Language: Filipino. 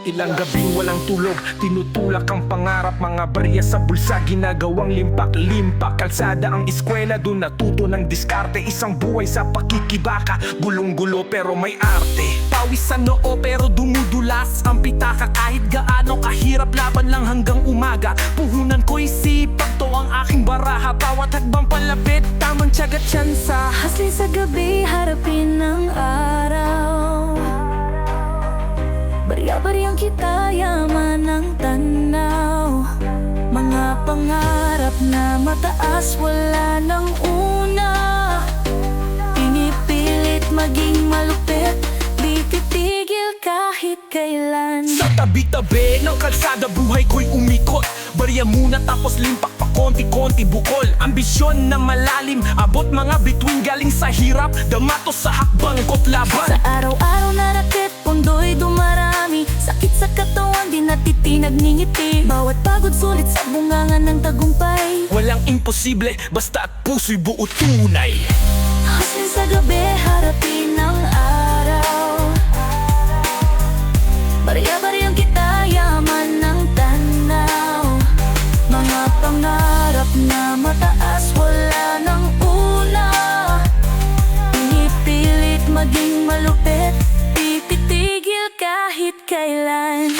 Ilang gabing walang tulog, tinutulak ang pangarap. Mga barya sa bulsa, ginagawang limpak-limpak. Kalsada ang eskwela, dun natuto ng diskarte. Isang buhay sa pakikibaka, gulong-gulo pero may arte. Pawis sa noo pero dumudulas ang pitaka. Kahit gaano kahirap, laban lang hanggang umaga. Puhunan ko'y sipag, to ang aking baraha. Bawat hagbang palapit, tamang tiyaga tsansa. Hustling sa gabi, harapin ng araw. Barya-baryang kita, yaman ng tanaw. Mga pangarap na mataas, wala nang una. Pinipilit maging malupit, di titigil kahit kailan. Sa tabi-tabi ng kalsada, buhay ko'y umikot. Barya muna tapos limpak pa konti-konti bukol. Ambisyon na malalim, abot mga bituin. Galing sa hirap, damato sa hakbang ko't laban. Sa araw-araw na rakit, pundo'y dumarami. Sakit sa katawan, di natitinag ni ngiti. Bawat pagod sulit sa bungangan ng tagumpay. Walang imposible, basta at puso'y buo tunay. Hustling sa gabi, harapin ang araw. Barya-baryang kita, yaman ng tanaw. Mga pangarap na mataas, wala nang una. Pinipilit maging malupit, di titigil kahit kailan.